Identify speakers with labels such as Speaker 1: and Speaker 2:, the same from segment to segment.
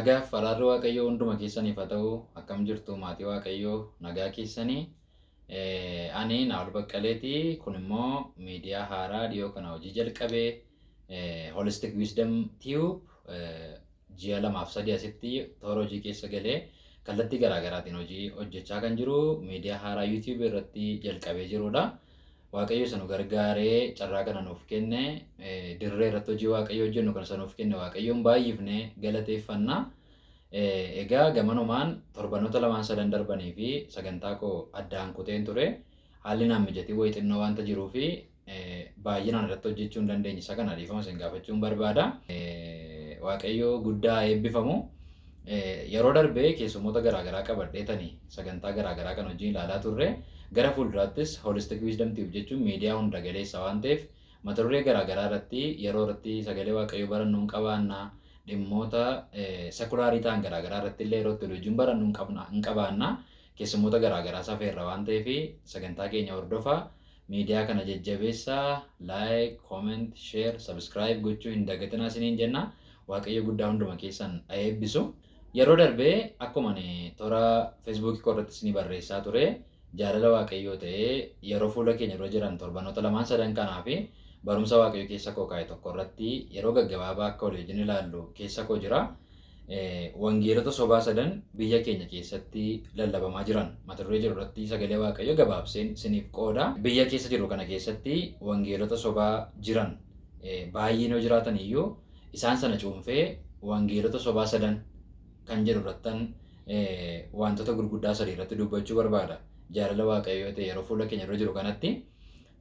Speaker 1: Nagaaf araarri Waaqayyoo hunduma keessaniif haa ta'u, akkam jirtu maatii Waaqayyoo nagaa keessanii. Ani Naa'ol Baqqaleeti. Kun immoo miidiyaa haaraa dhiyoo kana hojii jalqabee Holistic Wisdom Tube ji'a 2-3 asitti toora hojii keessa galee kallattii garaagaraatiin hojii hojjechaa kan jiru miidiyaa haaraa YouTube irratti jalqabee jirudha. Waaqayyo isa nu gargaaree carraa kana nuuf kenne dirree irratti hojii Waaqayyo hojjennu kan isa nuuf kenne Waaqayyoon baay'ifnee galateeffannaa. Egaa gamanumaan torbanoota 2-3 darbanii fi sagantaa koo addaan kuteen ture. Haalli naan mijatii wayii xinnoo waanta jiruu fi baay'inaan irratti hojjechuu hin dandeenye. Isa kana dhiifama isin gaafachuun barbaada. Waaqayyo guddaa eebbifamu. Yeroo darbee keessummoota garaagaraa qabadheetanii sagantaa garaagaraa kan hojii ilaalaa turre. Gara fuulduraattis Holistic Wisdom Tube jechuun miidiyaa hunda galeessa waan ta'eef mata duree garaagaraa irratti yeroo irratti sagalee Waaqayyoo barannuu hin qabaannaa. Dhimmoota sekulaarii ta'an garaagaraa irratti illee yeroo itti hojiin barannuu hin qabaannaa. Keessummoota garaagaraa safeerra waan ta'eef sagantaa keenya hordofaa. Miidiyaa kana jajjabeessaa, like, comment, share, subscribe gochuu hin dagatinaa isiniin jenna. Waaqayyo guddaa hunduma keessan eebbisu. Yeroo darbee akkuma toora Facebook koo irratti isinii barreessaa ture jaalala Waaqayyoo ta'ee yeroo fuula keenya dura jiran torbanoota 2-3 kanaa fi barumsa Waaqayyoo keessa koo kaa'e tokko irratti yeroo gaggabaabaa akka walii wajjin ilaallu keessa koo jira. Wangeelota sobaa 3 biyya keenya keessatti lallabamaa jiran mata duree jiru irratti sagalee Waaqayyoo gabaabseen isiniif qooda. Biyya keessa jiru kana keessatti wangeelota sobaa jiran baay'een yoo jiraatan iyyuu isaan sana cuunfee wangeelota sobaa 3 kan jedhu irrattan wantoota gurguddaa 3 irratti dubbachuu barbaada. Jaalala Waaqayyoo ta'e yeroo fuula keenya dura jiru kanatti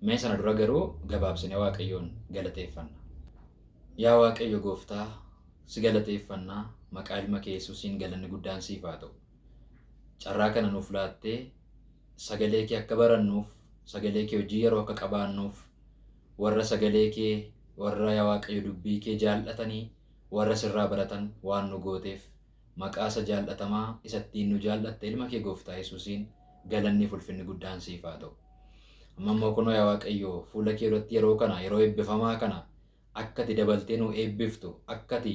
Speaker 1: mee sana dura garuu gabaabsinee Waaqayyoon galateeffanna. Yaa Waaqayyo Gooftaa, si galateeffannaa. Maqaa ilma kee Yesuusiin galanni guddaan siif haa ta'u. Carraa kana nuuf laattee sagalee kee akka barannuuf, sagalee kee hojii yeroo akka qabaannuuf, warra sagalee kee, warra yaa Waaqayyo dubbii kee jaallatanii, warra sirraa baratan waan nu gooteef maqaa isa jaallatamaa isattiin nu jaallatte ilma kee Gooftaa Yesuusiin galanni ulfinni guddaan siif haa ta'u. Amma immoo kunoo yaa Waaqayyo fuula kee irratti yeroo eebbifamaa kana akka ati dabaltee nu eebbiftu, akka ati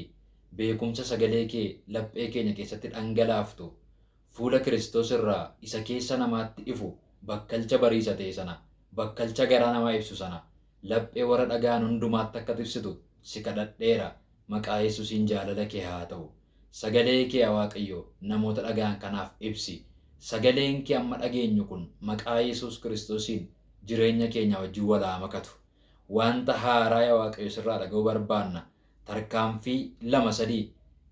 Speaker 1: beekumsa sagalee kee laphee keenya keessatti dhangalaaftu, fuula Kiristoos irraa isa keessa namaatti ifu bakkalcha bariisa ta'e sana, bakkalcha garaa namaa ibsu sana, laphee warra dhaga'an hundumaatti akka ibsitu si kadhadheera. Maqaa Yesuusiin jaalala kee haa ta'u. Sagalee kee yaa Waaqayyo namoota dhaga'an kanaaf ibsi. Sagaleen kee amma dhageenyu kun maqaa Yesuus Kiristoosiin jireenya keenya wajjin walaa makatu. Wanta haaraa yaa Waaqayyo sirraa dhaga'uu barbaanna. Tarkaanfii 2-3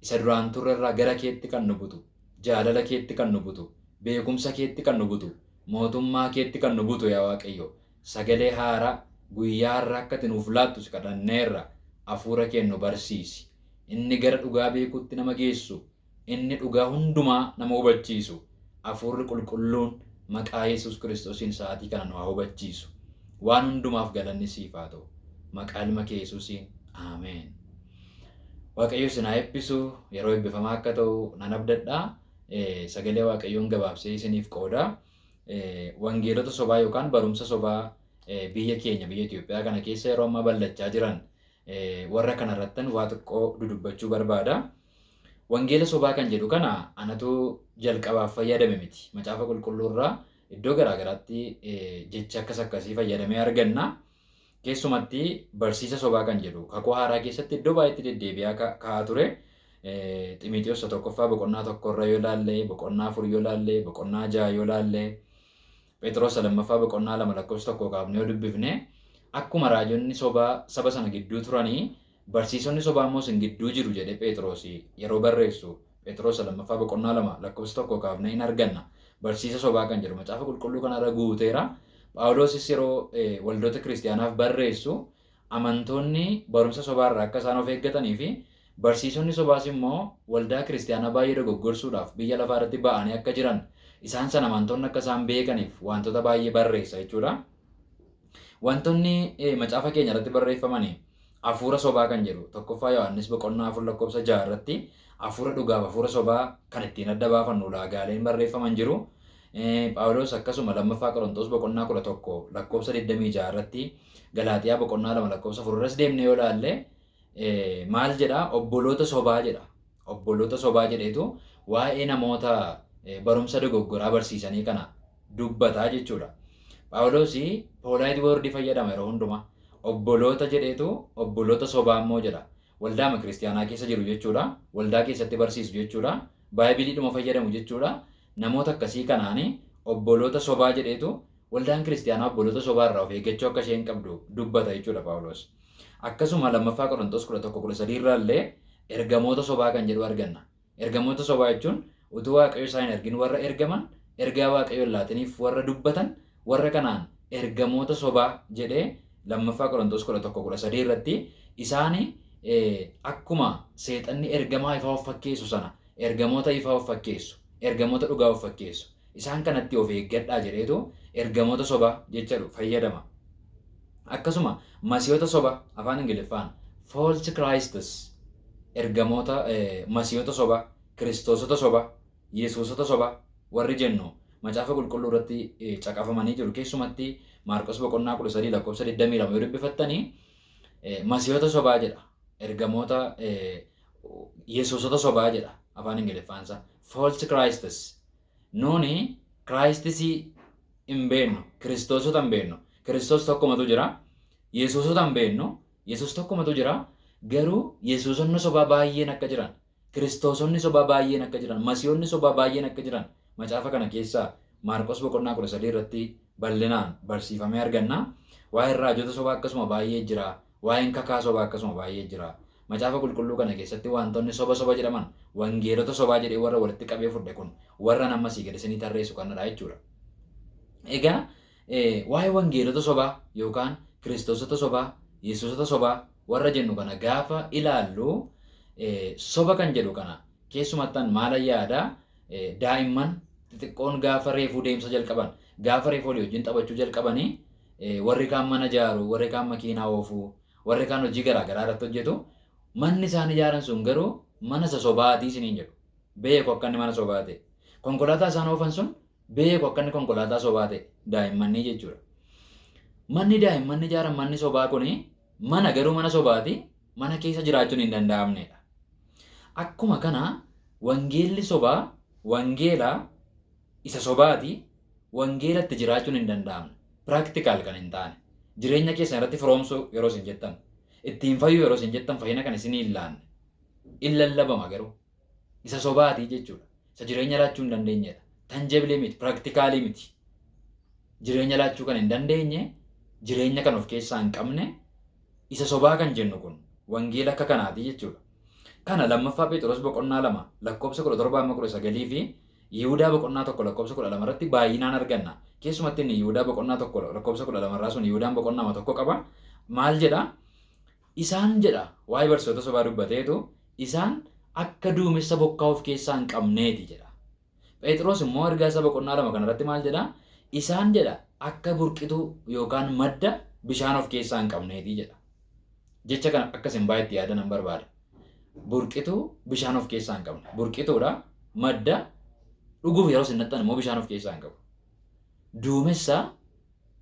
Speaker 1: isa duraan turre irraa gara keetti kan nu butu, jaalala keetti kan nu butu, beekumsa keetti kan nu butu, mootummaa keetti kan nu butu yaa Waaqayyo. Sagalee haaraa guyyaa har'a akka ati nuuf laattu si kadhanneerra. Hafuura kee nu barsiisi. Inni gara dhugaa beekuutti nama geessu, inni dhugaa hundumaa nama hubachiisu. Hafuurri qulqulluun maqaa Yesuus Kiristoosiin sa'aatii kana nu haa hubachiisu. Waan hundumaaf galanni siif haa ta'u. Maqaa ilma kee Yesuusiin Ameen. Waaqayyo isin haa eebbisu. Yeroo eebbifamaa akka ta'u nan abdadha. Sagalee Waaqayyoon gabaabsee isiniif qooda. Wangeelota sobaa yookaan barumsa sobaa biyya keenya biyya Itoophiyaa kana keessa yeroo ammaa bal'achaa jiran warra kanarrattan waa xiqqoo dudubbachuu barbaada. Wangeela sobaa kan jedhu kana anatu jalqabaaf fayyadame miti. Macaafa qulqulluurraa iddoo garaagaraatti jecha akkas akkasii fayyadamee arganna. Keessumatti barsiisa sobaa kan jedhu kakuu haaraa keessatti iddoo baay'eetti deddeebi'aa ka'aa ture. Xiimotewos 1 boqonnaa 1 yoo ilaalle, boqonnaa 4 yoo ilaalle, boqonnaa 6 yoo ilaalle, Phexros 2 boqonnaa 2 lakkoofsa 1 kaafnee yoo dubbifne akkuma raajonni sobaa saba sana gidduu turanii barsiisonni sobaa immoo isin gidduu jiru jedhee Phexros yeroo barreessu Phexros 2 boqonnaa 2 lakkoofsa 1 kaafnee hin arganna. Barsiisa sobaa kan jedhu macaafa qulqulluu kanarra guuteera. Phaawulosis yeroo waldoota kiristaanaaf barreessu amantoonni barumsa sobaarraa akka isaan of eeggatanii fi barsiisonni sobaas immoo waldaa kiristaanaa baay'ee dogoggorsuudhaaf biyya lafaa irratti ba'anii akka jiran isaan sana amantoonni akka isaan beekaniif wantoota baay'ee barreessa jechuudha. Wantoonni macaafa keenya irratti barreeffamanii hafuura sobaa kan jedhu tokkoffaa Yohaannis boqonnaa 4 lakkoofsa 6 irratti hafuura dhugaaf hafuura sobaa kan ittiin adda baafannu ulaagaaleen barreeffaman jiru. Phaawulos akkasuma lammaffaa Qorontos boqonnaa 11 lakkoofsa 26 irratti Galaatiyaa boqonnaa 2 lakkoofsa 4 irras deemnee yoo ilaalle maal jedha? Obboloota sobaa jedha. obboloota sobaa jedheetu waa'ee namoota barumsa dogoggoraa barsiisanii kana dubbataa jechuudha. Phaawulos poolaayit woordii fayyadama yeroo hundumaa. Obboloota jedheetu obboloota sobaa immoo jedha. Waldaama kiristaanaa keessa jiru jechuudha. Waldaa keessatti barsiisu jechuudha. Baaybiliidhuma fayyadamu jechuudha. Namoota akkasii kanaanii obboloota sobaa jedheetu waldaan kiristaanaa obboloota sobaa irraa of eeggachuu akka isheen qabdu dubbata jechuudha Phaawulos. Akkasuma lammaffaa Qorontos 11:13 irraa illee ergamoota sobaa kan jedhu arganna. Ergamoota sobaa jechuun utuu Waaqayyo isaan hin ergin warra ergaman, ergaa Waaqayyo laataniif warra dubbatan, warra kanaan ergamoota sobaa jedhee lammaffaa Qorontos 11:13 irratti isaanii akkuma seexanni ergamaa ifaa of fakkeessu sana ergamoota ifaa of fakkeessu, ergamoota dhugaa of fakkeessu. Isaan kanatti of eeggadhaa jedheetu ergamoota sobaa jecha fayyadama. Akkasuma masiihota sobaa afaan Ingiliffaan false Christs ergamoota masiihota sobaa, kiristoosota sobaa, yesuusota sobaa warri jennu macaafa qulqulluu irratti caqafamanii jiru. Keessumatti Maarqos boqonnaa 13 lakkoofsa 22 yoo dubbifattanii masiihota sobaa jedha. Ergamoota yesuusota sobaa jedha afaan Ingiliffaansa. False Christs. Nuuni Kiristisii hin beeknu, kiristoosota hin beeknu. Kiristoos tokkumatu jira. Yesuusota hin beeknu. Yesuus tokkumatu jira. Garuu yesuusonni sobaa baay'een akka jiran, kiristoosonni sobaa baay'een akka jiran, masiihonni sobaa baay'een akka jiran macaafa kana keessaa Maarqos boqonnaa 13 irratti bal'inaan barsiifamee arganna. Waa'een raajota sobaa akkasuma baay'ee jira. Waa'een kakaa sobaa akkasuma baay'ee jira. Macaafa qulqulluu kana keessatti wantoonni soba jedhaman wangeelota sobaa jedhee warra walitti qabee fudhe kun warra nama sii gadi isinii tarreessu kanadha jechuudha. Egaa waa'ee wangeelota sobaa yookaan kiristoosota sobaa, yesuusota sobaa warra jennu kana gaafa ilaallu soba kan jedhu kana keessumattan maal yaada daa'imman xixiqqoon gaafa reefuu deemsa jalqaban, gaafa reefuu walii wajjin taphachuu jalqabanii warri kaan mana ijaaru, warri kaan makiinaa oofuu, warri kaan hojii garaagaraa irratti hojjetu. Manni isaan ijaaran sun garuu mana isa sobaatii isiniin jedhu. Beeku akka inni mana sobaa ta'e. Konkolaataa isaan oofan sun beeku akka inni konkolaataa sobaa ta'e daa'immanii jechuudha. Manni daa'imman ijaaran manni sobaa kuni mana garuu mana sobaati, mana keessa jiraachuun hin danda'amnedha. Akkuma kana wangeelli sobaa wangeela isa sobaati, wangeelatti jiraachuun hin danda'amne. Practical kan hin taane. Jireenya keessan irratti firoomsuu yeroo isin jettan, ittiin fayyuu yeroo isin jettan fayyina kan isin hin laanne. In lallabama garuu isa sobaati jechuudha. Isa jireenya laachuu hin dandeenyedha. Tangible miti, practically miti. Jireenya laachuu kan hin dandeenye, jireenya kan of keessaa hin qabne, isa sobaa kan jennu kun wangeela akka kanaati jechuudha. Kana lammaffaa Phexros boqonnaa 2 lakkoofsa 17-19 fi Yihuudaa boqonnaa 1 lakkoofsa 12 irratti baay'inaan arganna. Keessumatti inni Yihuudaa boqonnaa 1 lakkoofsa 12 irraa sun Yihuudaan boqonnaa 1 qaba. Maal jedha? Isaan jedha waa'ee barsiisota sobaa dubbateetu isaan akka duumessa bokkaa of keessaa hin qabneeti jedha. Phexros immoo ergaa isa boqonnaa 2 kanarratti maal jedha? Isaan jedha akka burqituu yookaan madda bishaan of keessaa hin qabneeti jedha. Jecha kana akkasin baay'eetti yaadanan barbaada. Burqituu bishaan of keessaa hin qabne. Burqituudha madda dhuguuf yeroo isin naqxan immoo bishaan of keessaa hin qabu. Duumessa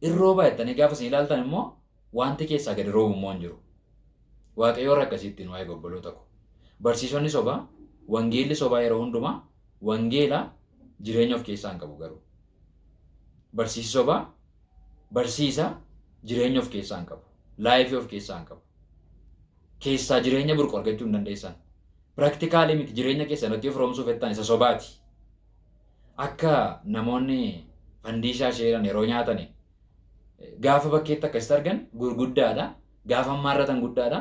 Speaker 1: irroo baay'attanii gaafa isin ilaaltan immoo wanti keessaa gadi roobu immoo hin jiru. Waaqayyo warra akkasiittiin waa'ee obboloota ko. Barsiisonni sobaa, wangeelli sobaa yeroo hundumaa wangeela jireenya of keessaa hin qabu garuu. Barsiisi sobaa barsiisa jireenya of keessaa hin qabu. Laayifii of keessaa hin qabu. Keessaa jireenya burqu argachuu hin dandeessan. Practically miti jireenya keessan irratti firoomsuuf fettan isa sobaati. Akka namoonni fandiishaa sheeran yeroo nyaatan gaafa bakkeetti akkasitti argan gurguddaadha. Gaafa marratan guddaadha.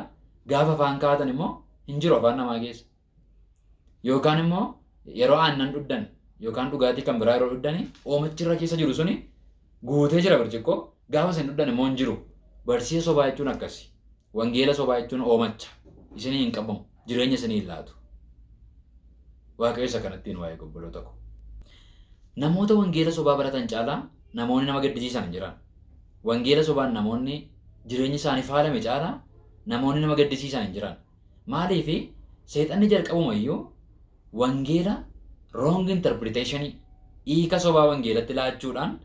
Speaker 1: Gaafa afaan kaa'atan immoo hin jiru afaan namaa keessa. Yookaan immoo yeroo aannan dhuddan yookaan dhugaatii kan biraa yeroo dhuddan oomichi irra keessa jiru suni guutee jira birciqqoo gaafa isin dhuddan immoo hin jiru. Barsiisa sobaa jechuun akkasi. Wangeela sobaa jechuun oomacha isinii hin qabamu. Jireenya isinii hin laatu. Waaqayyo isa kanattiin waa'ee obboloota ko. Namoota wangeela sobaa baratan caalaa namoonni nama gaddisiisan hin jiran. Wangeela sobaan namoonni jireenya isaanii faalame caalaa namoonni nama gaddisiisan hin jiran. Maaliif seexanni jalqabuma iyyuu wangeela wrong interpretationii hiika sobaa wangeelatti laachuudhaan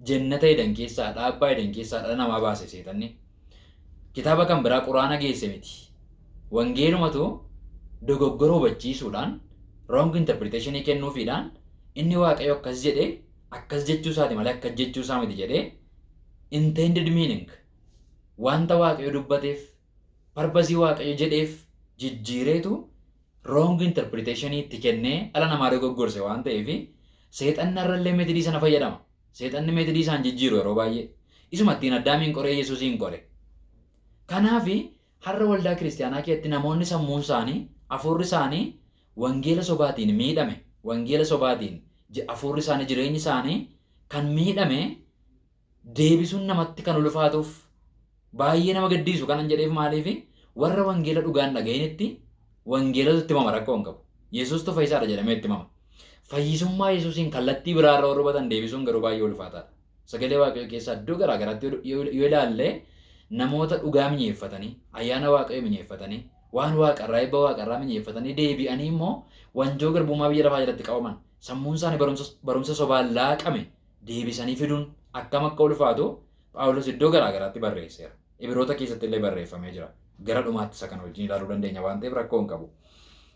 Speaker 1: jannata jedhan keessaa dhaabbaa jedhan keessaa dhala namaa baase seexanni. Kitaaba kan biraa quraana geesse miti. Wangeelumatu dogoggora hubachiisuudhaan wrong interpretation kennuufiidhaan inni waaqayyo akkas jedhee akkas jechuu isaati malee akkas jechuu isaa miti jedhee intended meaning wanta waaqayyo dubbateef purpose waaqayyo jedheef jijjiireetu wrong interpretation itti kennee dhala namaa dogoggorse waan ta'eef seexanni irrallee meetidii sana fayyadama. Seexanni meetidii isaan jijjiiru yeroo baay'ee isuma ittiin Addaamiin qoree Yesuusiin qore. Kanaaf har'a waldaa kiristaanaa keessatti namoonni sammuun isaanii hafuurri isaanii wangeela sobaatiin miidhame, wangeela sobaatiin hafuurri isaanii jireenyi isaanii kan miidhame deebisuun namatti kan ulfaatuuf baay'ee nama gaddiisu kanan jedheef maaliif warra wangeela dhugaan dhaga'initti wangeelatu itti mama rakkoo hin qabu. Yesuus tu fayyisaadha jedhamee itti mama. Fayyisummaa Yesuusiin kallattii biraarra warra hubatan deebisuun garuu baay'ee ulfaataadha. Sagalee Waaqayyoo keessaa iddoo garaa garaatti yoo ilaalle namoota dhugaa minyeeffatanii, ayyaana Waaqayyoo minyeeffatanii, waan waaqarraa eebba waaqarraa minyeeffatanii deebi'anii immoo wanjoo garbummaa biyya lafaa jalatti qabaman sammuun isaanii barumsa sobaan laaqame deebisanii fiduun akkam akka ulfaatu Phaawulos iddoo garaa garaatti barreesseera. Ibroota keessatti illee barreeffamee jira. Gara dhumaatti isa kana wajjin ilaaluu dandeenya waan ta'eef rakkoo hin qabu.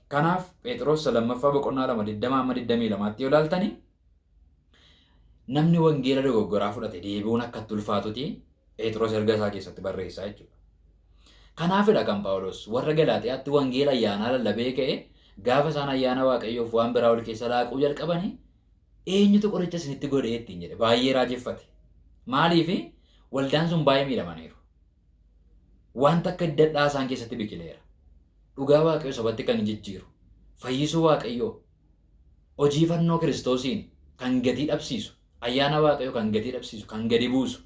Speaker 1: Kanaaf Phexros lammaffaa boqonnaa 2:20-22 yoo ilaaltani namni wangeela dogoggoraa fudhate deebi'uun akka itti ulfaatuti Phexros erga isaa keessatti barreessaa jechuudha. Kanaafidha kan Phaawulos warra Galaatiyaatti wangeela ayyaanaa lallabee ka'e gaafa isaan ayyaana Waaqayyoof waan biraa ol keessa laaquu jalqabani eenyutu qoricha isinitti godhee ittiin jedhe baay'ee raajeffate. Maaliif waldaan sun baay'ee miidhamaniiru. Wanta akka iddadhaa isaan keessatti biqileera. Dhugaa Waaqayyoo sobatti kan jijjiiru, fayyisuu Waaqayyoo, hojii fannoo Kiristoosiin kan gatii dhabsiisu, ayyaana Waaqayyoo kan gatii dhabsiisu, kan gadi buusu,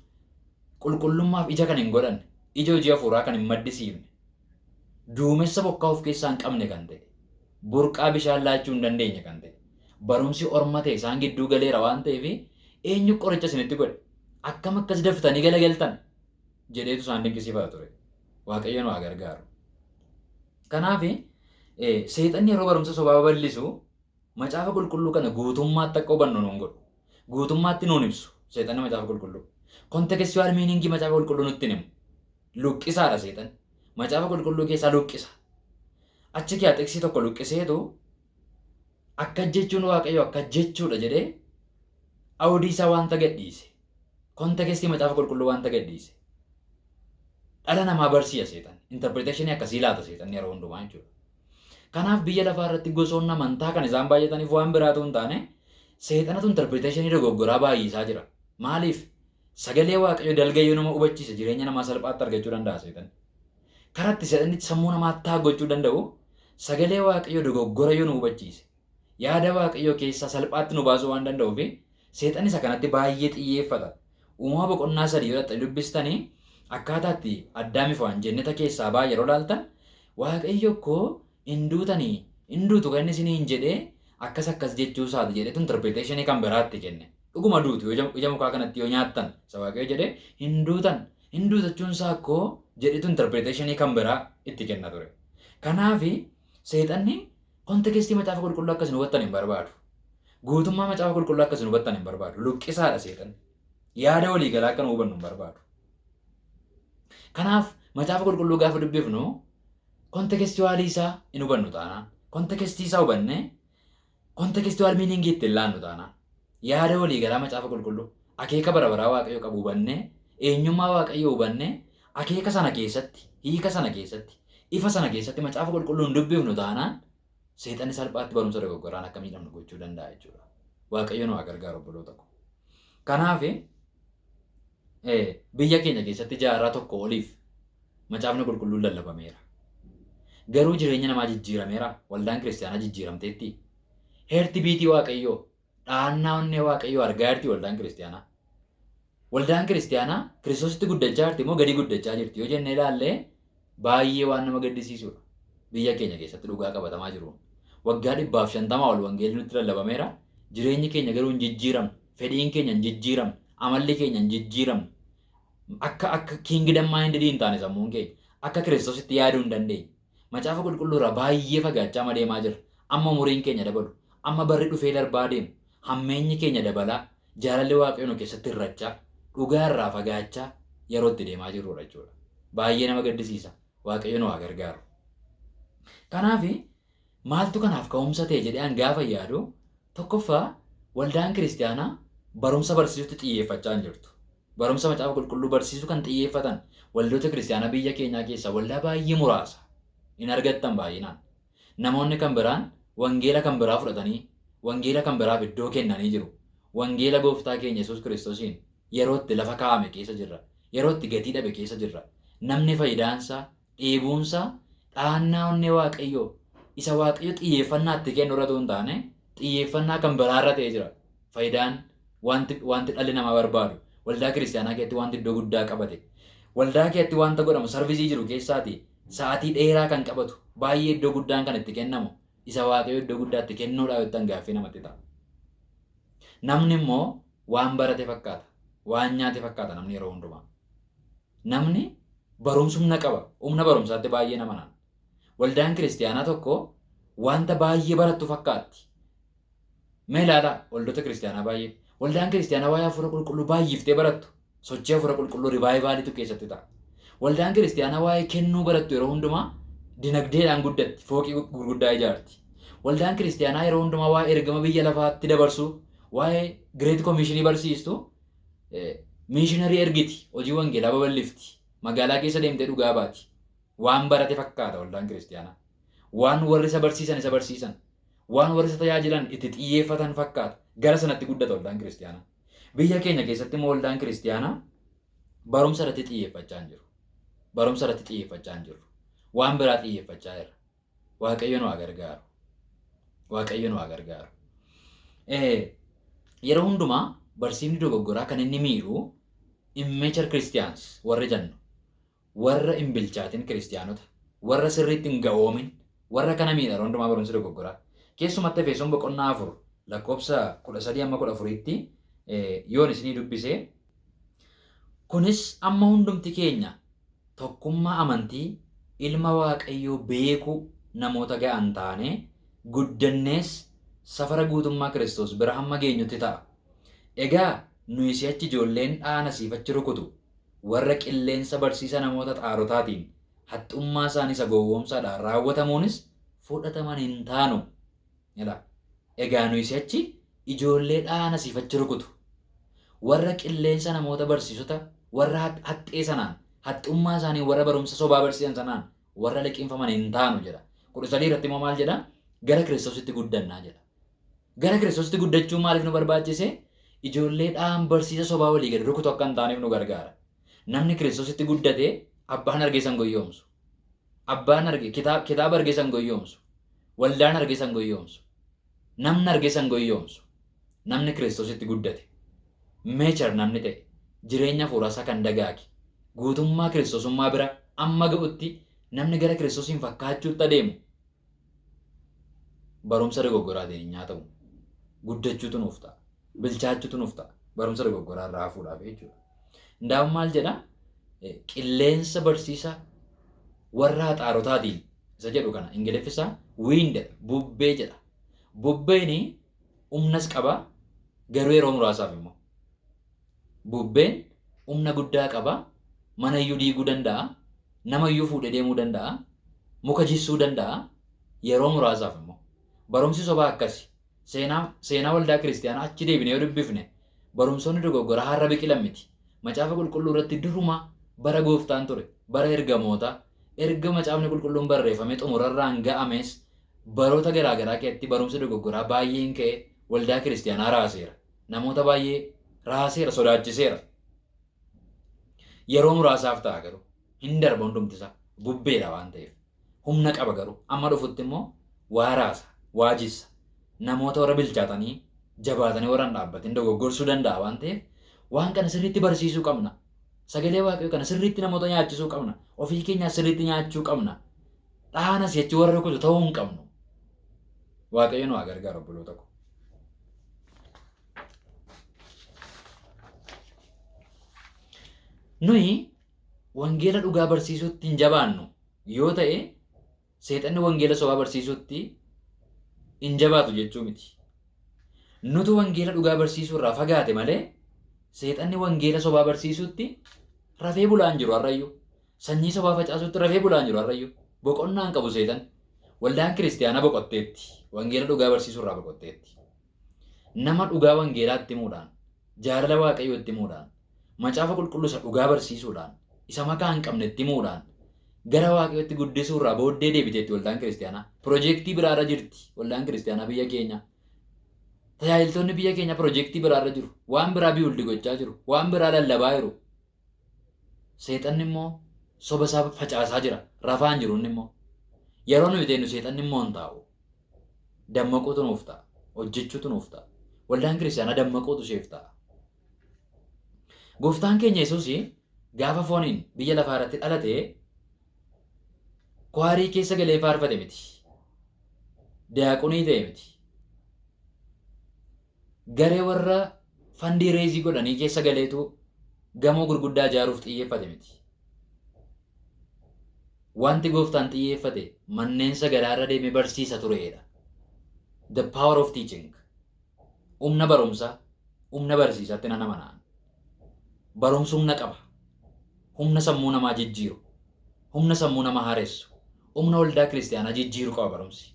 Speaker 1: qulqullummaaf ija kan hin godhanne, ija hojii hafuuraa kan hin maddisiifne, duumessa bokkaa of keessaa hin qabne kan ta'e, burqaa bishaan laachuu hin dandeenye kan ta'e, barumsi orma ta'e isaan gidduu galeera waan ta'eef eenyu qoricha isinitti godhe akkam akkas daftanii galagaltan jedheetu isaan dinqisiifata ture. Waaqayyo nu haa gargaaru. Kanaaf seexanni yeroo barumsa sobaa bal'isu macaafa qulqulluu kana guutummaatti akka hubannu nuun godhu. Guutummaatti nuun ibsu seexanni macaafa qulqulluu. Kontekstuwaal miiningii macaafa qulqulluu nutti himu. Luqqisaadha seexanni. Macaafa qulqulluu keessaa luqqisa. Achi keessaa xiqsii tokko luqqiseetu akka jechuun Waaqayyo akka jechuudha jedhee awdii isaa wanta gadhiise. Kontekstii macaafa qulqulluu wanta gadhiise. Dhala namaa barsiisa seexan. Interpretation akkasii laata seexan yeroo hundumaa jechuudha. Kanaaf biyya lafaa irratti gosoonni amantaa kan isaan baay'ataniif waan biraatu hin taane seexanatu interpretation dogoggoraa baay'isaa jira. Maaliif? Sagalee Waaqayyoo dalgayyoo nama hubachiisa jireenya namaa salphaatti argachuu danda'a seexan. Karatti seexanitti sammuu namaatti gochuu danda'u sagalee Waaqayyoo dogoggora yoo nu hubachiise. Yaada Waaqayyoo keessaa salphaatti nu baasuu waan danda'uuf seexan isa kanatti baay'ee xiyyeeffata. Uumama boqonnaa 3 yoo dubbistanii akkaataatti Addaamiif waan jenneta keessaa baay'ee yeroo ilaaltan Waaqayyo koo hinduutu kan inni isiniin jedhee akkas jechuu isaati jedhetu interpretation kan biraatti kenne. Dhuguma duutu ija mukaa kanatti yoo nyaattan isa Waaqayyo jedhee hinduutachuun isaa koo jedhetu interpretation kan biraa itti kenna ture. Kanaaf seexanni kontekstii macaafa qulqulluu akkas nu hubattan hin barbaadu. Guutummaa macaafa qulqulluu akkas nu hubattan hin barbaadu. Luqqisaadha seexanni. Yaada walii galaa akka nu hubannu hin barbaadu. Kanaaf macaafa qulqulluu gaafa dubbifnu kontekstuwaalii isaa hin hubannu taanaan kontekstii isaa hubanne kontekstuwaal miiningii itti ilaannu taanaan yaada walii galaa macaafa qulqulluu akeeka bara baraa Waaqayyoo qabu hubanne eenyummaa Waaqayyoo hubanne akeeka sana keessatti hiika sana keessatti ifa sana keessatti macaafa qulqulluun dubbifnu taanaan seexanni salphaatti barumsa dogoggoraan akka miidhamnu gochuu danda'a jechuudha. Waaqayyo nu haa gargaaru obboloota ko. Kanaaf biyya keenya keessatti jaarraa tokko oliif macaafni qulqulluun lallabameera. Garuu jireenya namaa jijjiirameera. Waldaan kiristaanaa jijjiiramteetti. Heerti biitii Waaqayyoo dhaannaa onnee Waaqayyoo argaa jirti waldaan kiristaanaa. Waldaan kiristaanaa Kiristoositti guddachaa jirti moo gadi guddachaa jirti yoo jennee ilaalle baay'ee waan nama gaddisiisudha. Biyya keenya keessatti dhugaa qabatamaa jiru. Waggaa 150 ol wangeelli nutti lallabameera. Jireenyi keenya garuu hin jijjiiramne. Fedhiin keenya hin jijjiiramne. Amalli keenya hin jijjiiramne. Akka kingdom minded hin taane sammuun keenya akka Kiristoositti yaaduu hin dandeenye. Macaafa qulqulluu irraa baay'ee fagaachaa deemaa jira. Amma umuriin keenya dabalu. Amma barri dhufee darbaa deemu. Hammeenyi keenya dabalaa. Jaalalli Waaqayyoo nu keessatti hirrachaa. Dhugaa irraa fagaachaa yeroo itti deemaa jirrudha jechuudha. Baay'ee nama gaddisiisa. Waaqayyo nu haa gargaaru. Kanaaf Maaltu kanaaf ka'umsa ta'e jedhee an gaafa yaadu tokkoffaa waldaan kiristaanaa barumsa barsiisutti xiyyeeffachaa hin jirtu. Barumsa macaafa qulqulluu barsiisuu kan xiyyeeffatan waldoota kiristaanaa biyya keenyaa keessaa waldaa baay'ee muraasa hin argattan baay'inaan. Namoonni kan biraan wangeela kan biraa fudhatanii wangeela kan biraaf iddoo kennanii jiru. Wangeela gooftaa keenya Yesuus Kiristoosiin yeroo itti lafa kaa'ame keessa jirra. Yeroo itti gatii dhabe keessa jirra. Namni faayidaansaa dheebuunsaa dhaannaa onnee waaqayyoo isa waaqayyo xiyyeeffannaa itti kennu irra hin taane xiyyeeffannaa kan biraarra ta'ee jira. Faayidaan wanti dhalli namaa barbaadu waldaa kiristaanaa keessatti wanti iddoo guddaa qabate. Waldaa keessatti wanta godhamu sarvisii jiru keessaati sa'aatii dheeraa kan qabatu baay'ee iddoo guddaan kan itti kennamu isa waaqayyo iddoo guddaa itti kennuudhaaf ittiin gaaffii namatti ta'a. Namni immoo waan barate fakkaata. Waan nyaate fakkaata namni yeroo hundumaa. Namni barumsa humna qaba. Humna barumsaatti baay'ee nama naan. Waldaan kiristaanaa tokko wanta baay'ee barattu fakkaatti. Mee ilaalaa waldoota kiristaanaa baay'ee. Waldaan kiristaanaa waa'ee hafuura qulqulluu baay'iftee barattu. Sochii hafuura qulqulluu rivaayivaaliitu keessatti ta'a. Waldaan kiristaanaa waa'ee kennuu barattu yeroo hundumaa dinagdeedhaan guddatti fooqii gurguddaa ijaarti. Waldaan kiristaanaa yeroo hundumaa waa'ee ergama biyya lafaatti dabarsuu waa'ee Great Commissionii barsiistu miishinarii ergiti hojii wangeelaa babal'ifti magaalaa keessa deemtee dhugaa baati. Waan barate fakkaata waldaan kiristaanaa. Waan warri isa barsiisan waan warri isa tajaajilan itti xiyyeeffatan fakkaata. Gara sanatti guddata waldaan kiristaanaa. Biyya keenya keessatti immoo waldaan kiristaanaa barumsa irratti xiyyeeffachaa hin jiru. Barumsa irratti xiyyeeffachaa hin jiru. Waan biraa xiyyeeffachaa jira. Waaqayyo nu haa gargaaru. Waaqayyo nu haa gargaaru. Yeroo hundumaa barsiifni dogoggoraa kan inni miidhu immature Christians warra jennu warra hin bilchaatin kiristaanota warra sirriitti hin ga'oomin warra kana miidha yeroo hundumaa barumsi dogoggoraa. Keessumatti Efesoon boqonnaa 4 lakkoofsa 13-14tti yoon isinii dubbisee kunis amma hundumti keenya tokkummaa amantii ilma waaqayyoo beekuu namoota ga'an taane guddannees safara guutummaa Kiristoos bira hamma geenyutti ta'a. Egaa nuyi si'achi ijoolleen dhaana siifachi rukutu warra qilleensa barsiisa namoota xaarotaatiin haxxummaa isaanii isa gowwoomsaadhaan raawwatamuunis fudhataman hin taanu. Egaa nuyi si'achi ijoollee dhaana siifachi rukutu warra qilleensa namoota barsiisota warra haxxee sanaan haxxummaa isaanii warra barumsa sobaa barsiisan sanaan warra liqinfaman hin taanu jedha. 13 irratti immoo maal jedha? Gara Kiristoositti guddannaa jedha. Gara Kiristoositti guddachuu maaliif nu barbaachise? Ijoollee dhaan barsiisa sobaa walii gadi rukutu akka hin taaneef nu gargaara. Namni Kiristoositti guddate abbaan argee san goyyoomsu. Abbaan argee kitaaba argee san goyyoomsu. Waldaan argee san goyyoomsu. Namni argee san goyyoomsu. Namni Kiristoositti guddate. Meechar namni ta'e jireenya hafuuraa kan dagaage. Guutummaa Kiristoosummaa bira amma ga'utti namni gara Kiristoosiin fakkaachuutti adeemu. Barumsa dogoggoraatiin hin nyaatamu. Guddachuutu nuuf ta'a. Bilchaachuutu nuuf ta'a. Barumsa dogoggoraa irraa hafuudhaaf jechuudha. Ndaa'u maal jedha? Qilleensa barsiisa warra haxaarotaatiin isa jedhu kana Ingiliffisaa wind bubbee jedha. Bubbeen humnas qaba garuu yeroo muraasaaf immoo. Bubbeen humna guddaa qaba. Mana iyyuu diiguu danda'a. Nama iyyuu fuudhee deemuu danda'a. Muka jissuu danda'a. Yeroo muraasaaf immoo. Barumsi sobaa akkasi. Seenaa waldaa kiristaanaa achi deebinee yoo dubbifne barumsoonni dogoggoraa har'a biqilan miti. Macaafa qulqulluu irratti duruma bara gooftaan ture. Bara ergamoota. Erga macaafni qulqulluun barreeffamee xumurarraan ga'ames baroota garaagaraa keessatti barumsi dogoggoraa baay'een ka'e waldaa kiristaanaa raaseera. Namoota baay'ee raaseera sodaachiseera. Yeroo muraasaaf ta'a garuu hin darba hundumtisaa bubbeedha waan ta'eef. Humna qaba garuu amma dhufutti immoo waa raasa waa jissa. Namoota warra bilchaatanii jabaatanii warra hin dhaabbatin dogoggorsuu danda'a waan ta'eef waan kana sirriitti barsiisuu qabna. Sagalee waaqayyoo kana sirriitti namoota nyaachisuu qabna. Ofii keenyaa sirriitti nyaachuu qabna. Dhaana si'achi warra rukutu ta'uu hin qabnu. Waaqayyo nu haa gargaaru obboloota ko. Nuyi wangeela dhugaa barsiisuutti hin jabaannu yoo ta'e seexanni wangeela sobaa barsiisuutti hin jabaatu jechuu miti. Nutu wangeela dhugaa barsiisuu irraa fagaate malee seexanni wangeela sobaa barsiisuutti rafee bulaan jiru har'ayyuu. Sanyii sobaa facaasuutti rafee bulaan jiru har'ayyuu. Boqonnaan qabu seexan. Waldaan kiristaanaa boqotteetti. Wangeela dhugaa barsiisuu irraa boqotteetti. Nama dhugaa wangeelaatti himuudhaan, jaalala waaqayyootti himuudhaan, macaafa qulqulluu isa dhugaa barsiisuudhaan, isa makaa hin qabnetti himuudhaan, gara waaqayyootti guddisuu irraa booddee deebiteetti waldaan kiristaanaa. Piroojeektii biraarra jirti waldaan kiristaanaa biyya keenya. Tajaajiltoonni biyya keenya piroojeektii biraarra jiru. Waan biraa bi'uuldi gochaa jiru. Waan biraa lallabaa jiru. Seexanni immoo soba isaa facaasaa jira. Rafaan jiru inni immoo. Yeroo nuyi teenyu seexanni immoo hin taa'u. Dammaquutu nuuf ta'a. Hojjechuutu nuuf ta'a. Waldaan kiristaanaa dammaquutu isheef ta'a. Gooftaan keenya Yesuus gaafa fooniin biyya lafaa irratti dhalatee kwaarii keessa galee faarfate miti. Daaqonii ta'e miti. Garee warra fandii reezii godhanii keessa galeetu gamoo gurguddaa ijaaruuf xiyyeeffate miti. Wanti gooftaan xiyyeeffate manneen sagadaa irra deemee barsiisa tureedha. The power of teaching. Humna barumsaa, humna barsiisaatti nan amanaa. Barumsi humna qaba. Humna sammuu namaa jijjiiru. Humna sammuu namaa haaressu. Humna waldaa kiristaanaa jijjiiru qaba barumsi.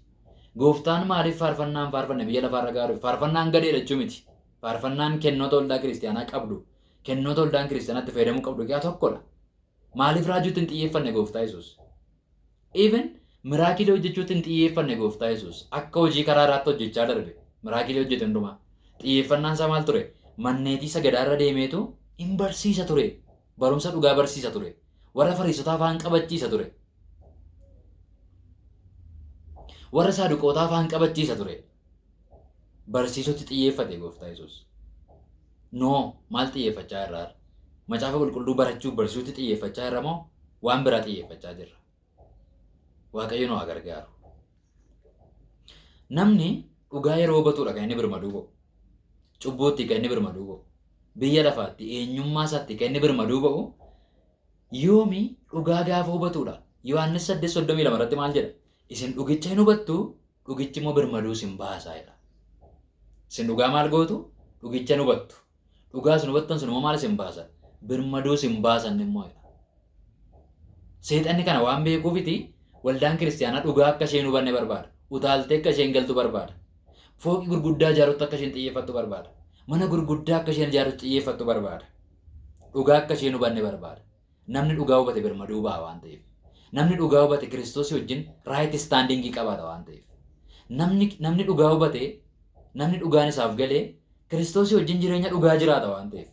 Speaker 1: Gooftaan maaliif faarfannaan faarfanne biyya lafaarra gaaru? Faarfannaan gadheedha jechuu miti. Faarfannaan kennoota waldaa kiristaanaa qabdu, kennoota waldaan kiristaanaatti fayyadamuu qabdu yaa tokkodha. Maaliif raajuutti hin xiyyeeffanne gooftaa Yesuus? Even miraakilee hojjechuutti hin xiyyeeffanne gooftaa Yesuus. Akka hojii karaa irraatti hojjechaa darbe miraakilee hojjete hundumaa. Xiyyeeffannaan isaa maal ture? Manneetii sagadaa irra deemeetu hin barsiisa ture. Barumsa dhugaa barsiisa ture. Warra Fariisotaa afaan qabachiisa ture. Warra Saaduqootaa afaan qabachiisa ture. Barsiisutti xiyyeeffate gooftaa Yesuus. Maal xiyyeeffachaa irraa? Macaafa qulqulluu barachuuf barsiisutti xiyyeeffachaa irra moo waan biraa xiyyeeffachaa jirra? Waaqayyo nu haa gargaaru. Namni dhugaa yeroo hubatuudha kan inni birmaduu ba'u. Cubbuutti kan inni birmaduu ba'u. Biyya lafaatti eenyummaa isaatti kan inni birmaduu ba'u. Yoomi dhugaa gaafa hubatuudha. Yohaannis 8:32 irratti maal jedha? Isin dhugicha hin hubattu, dhugichi immoo birmaduu isin baasaa jedha. Isin dhugaa maal gootu? Dhugicha hin hubattu. Dhugaa isin hubattan sun immoo maal isin baasa? Birmaduu isin baasan immoo jedha. Seexanni kana waan beekuufiti waldaan kiristaanaa dhugaa akka isheen hubanne barbaada. Utaaltee akka isheen galtu barbaada. Fooqii gurguddaa ijaarutti akka isheen xiyyeeffattu barbaada. Mana gurguddaa akka isheen ijaarutti xiyyeeffattu barbaada. Dhugaa akka isheen hubanne barbaada. Namni dhugaa hubate birmaduu ba'a waan ta'eef. Namni dhugaa hubate Kiristoosii wajjin raayit istaandingii qabaata waan ta'eef. Namni dhugaa hubate, namni dhugaan isaaf galee Kiristoosii wajjin jireenya dhugaa jiraata waan ta'eef.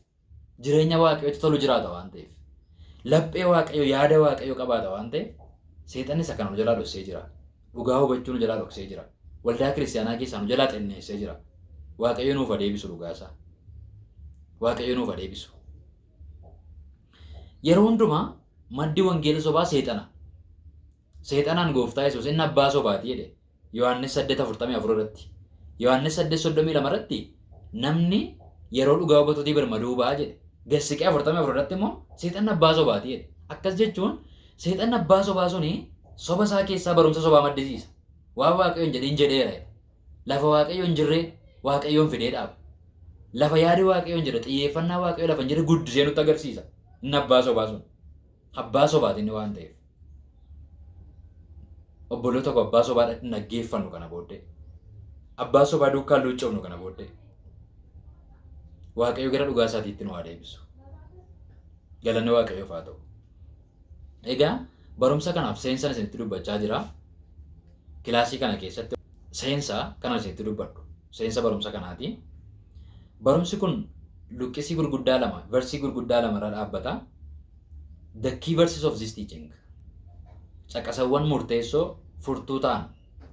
Speaker 1: Jireenya waaqayyootti tolu jiraata waan ta'eef. Laphee waaqayyo yaada waaqayyo qabaata waan ta'eef. Seexanni isa kana nu jalaa dhoksee jira. Dhugaa hubachuu nu jalaa dhoksee jira. Waldaa kiristaanaa keessaa nu jalaa xinneessee jira. Waaqayyo nuuf adeebisu dhugaasaa. Waaqayyo nuuf adeebisu. Yeroo hundumaa maddi wangeela sobaa seexana. Seexanaan gooftaa Yesuus inni abbaa sobaati jedhe. Yohaannis 8:44 irratti. Yohaannis 8:32 irratti namni yeroo dhugaa hubatuutii birmaduu ba'a jedhe. Gassiqee 44 irratti immoo seexanni abbaa sobaati jedhe. Akkas jechuun seexanni abbaa sobaa suni soba isaa keessaa barumsa sobaa maddisiisa. Waan waaqayyoon jedhiin jedheera. Lafa waaqayyoon jirree waaqayyoon fidee dhaaba. Lafa yaadi waaqayyoon jira xiyyeeffannaa waaqayyoo lafa hin jirre guddisee nutti agarsiisa. Inni abbaa sobaa sun. Abbaa sobaati inni waan ta'eef. Obboloota koo abbaa sobaadhaan dhaggeeffannu kana booddee. Abbaa sobaa duukaan luuccofnu kana booddee. Waaqayyo gara dhugaa isaatiitti nu haa deebisu. Galanni waaqayyoof haa ta'u. Egaa barumsa kanaaf seensa isinitti dubbachaa jira. Kilaasii kana keessatti seensa kana isinitti dubbadhu. Seensa barumsa kanaati. Barumsi kun luqqisii gurguddaa lama, versii gurguddaa lama irra dhaabbata. The key verses of this teaching. Caqasawwan murteessoo furtuu ta'an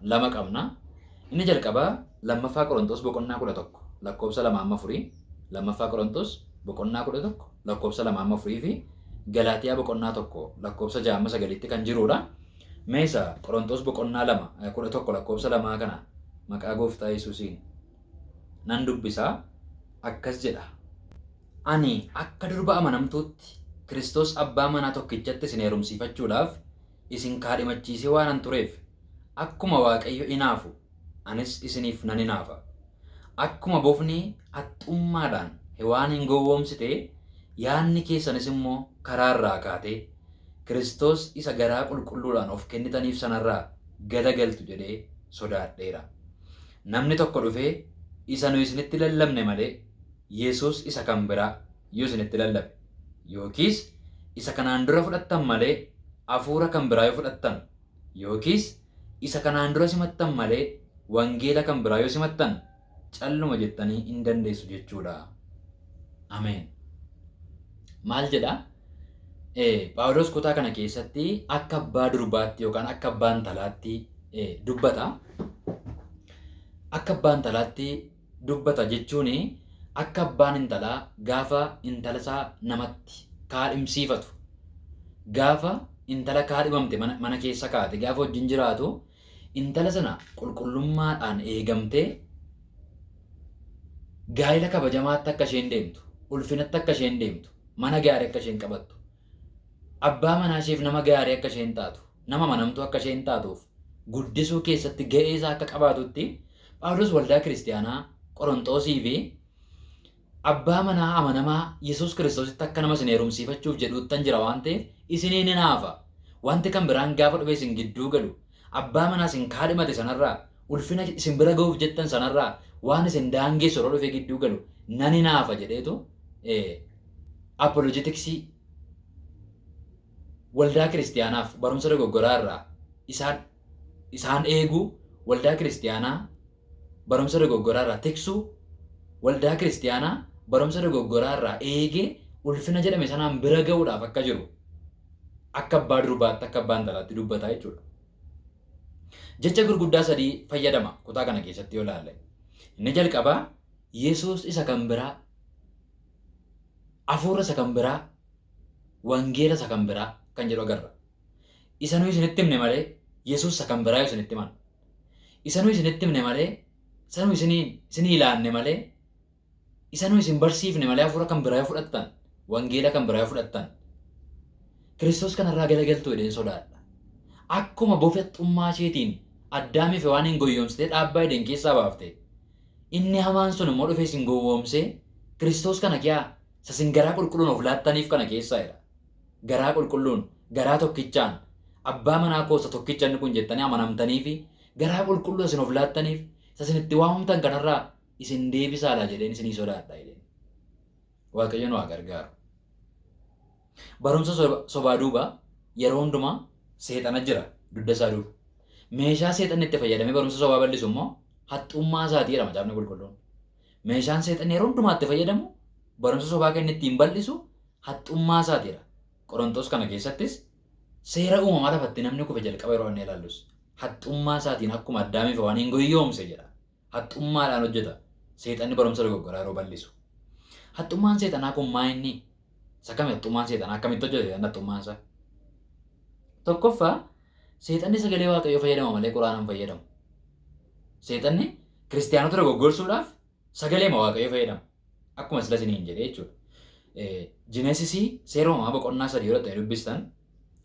Speaker 1: lama qabna. Inni jalqabaa lammaffaa Qorontos boqonnaa 11 lakkoofsa 2-4, lammaffaa Qorontos boqonnaa 11 lakkoofsa 2-4 fi Galaatiyaa boqonnaa 1 lakkoofsa 6-9 kan jirudha. Meesa Qorontos boqonnaa 11 lakkoofsa 2 kana maqaa gooftaa Yesuusiin nan dubbisaa akkas jedha. Ani akka durba amanamtuutti Kiristoos abbaa manaa tokkichatti isin heerumsiifachuudhaaf isin kaadhimachiisee waanan tureef akkuma Waaqayyo inaafu anis isiniif nan inaafa. Akkuma bofni haxxummaadhaan Hewaanin gowwoomsite yaadni keessanis immoo karaa irraa kaatee Kiristoos isa garaa qulqulluudhaan of kennitaniif sanarraa galagaltu jedhee sodaadheera. Namni tokko dhufee isa nu isinitti lallabne malee Yesuus isa kan biraa yoo isinitti lallabe yookiis isa kanaan dura fudhattan malee hafuura kan biraa yoo fudhattan yookiis isa kanaan dura simattan malee wangeela kan biraa yoo simattan calluma jettanii hin dandeessu jechuudha. Ameen. Maal jedha? Phaawulos kutaa kana keessatti akka abbaa durbaatti yookaan akka abbaa intalaatti dubbata. Akka abbaa intalaatti dubbata jechuun akka abbaan intalaa gaafa intala isaa namatti kaadhimsiifatu, gaafa intala kaadhimamte mana keessa kaate, gaafa wajjin jiraatu intala sana qulqullummaadhaan eegamtee gaa'ila kabajamaatti akka isheen deemtu, ulfinatti akka isheen deemtu, mana gaarii akka isheen qabattu, abbaa manaa isheef nama gaarii akka isheen taatu, nama manamtuu akka isheen taatuuf guddisuu keessatti ga'ee isaa akka qabaatutti Phaawulos waldaa kiristaanaa Qorontoosii fi abbaa manaa amanamaa Yesuus Kiristoositti akka nama isin heerumsiifachuuf jedhuuttan jira waan ta'eef isiniin hin haafa. Wanti kan biraan gaafa dhufe isin gidduu galu abbaa manaa isin kaadhimate sanarraa ulfina isin bira ga'uuf jettan sanarraa waan isin daangeessu yeroo dhufe gidduu galu nan hin haafa jedheetu apolojetiksii waldaa kiristaanaaf barumsa dogoggoraa irraa isaan eeguu, waldaa kiristaanaa barumsa dogoggoraa irraa tiksuu, waldaa kiristaanaa barumsa dogoggoraa irraa eegee ulfina jedhame sanaan bira ga'uudhaaf akka jiru akka abbaa durbaatti akka abbaa intalaatti dubbataa jechuudha. Jecha gurguddaa sadii fayyadama kutaa kana keessatti yoo ilaalle. Inni jalqabaa Yesuus isa kan biraa, hafuura isa kan biraa, wangeela isa kan biraa kan jedhu agarra. Isa nuyi isinitti himne malee Yesuus isa kan biraa yoo isinitti himan. Isa nuyi isinitti himne malee, isa nuyi isinii ilaanne malee, isa nuyi isin barsiifne malee hafuura kan biraa yoo fudhattan, wangeela kan biraa yoo fudhattan, Kiristoos kanarraa galagaltuu jedheen sodaadha. Akkuma bofexxummaa isheetiin Addaamiif waan hin goyyoomsitee dhaabbaa Eden keessaa baafte, inni hamaan sun immoo dhufee isin gowwoomsee Kiristoos kana kiyaa sasin garaa qulqulluun of laattaniif kana keessaa jedha. Garaa qulqulluun, garaa tokkichaan, abbaa manaa koosa tokkicha inni kun jettanii amanamtanii fi garaa qulqulluu isin of laattaniif sasin itti waamamtan kanarraa isin deebisaadha jedheen isinii sodaadha jedheen. Waaqayyo nu haa gargaaru. Barumsa sobaa duuba yeroo hundumaa seexana jira dudda isaa duuba. Meeshaa seexanni itti fayyadamee barumsa sobaa bal'isu immoo haxxummaa isaatii jedhama caafni qulqulluun. Meeshaan seexanni yeroo hundumaa itti fayyadamu barumsa sobaa kan inni ittiin bal'isu haxxummaa isaatiidha. Qorontos kana keessattis seera uumamaa lafatti namni kufe jalqaba yeroo inni ilaallus haxxummaa isaatiin akkuma Addaamiif waan hin goyyoomse jedha. Haxxummaadhaan hojjeta seexanni barumsa dogoggoraa yeroo bal'isu. Haxxummaan seexanaa kun maa inni? Isa kami haxxummaan seexanaa akkamitti hojjeta haxxummaan isaa? Tokkoffaa seexanni sagalee Waaqayyoo fayyadama malee quraana hin fayyadamu. Seexanni kiristaanota dogoggorsuudhaaf sagalee Waaqayyoo fayyadama. Akkuma sila isiniin jedhee jechuudha. Jineesisii seera uumamaa boqonnaa 3 yoo dhattanii dubbistan,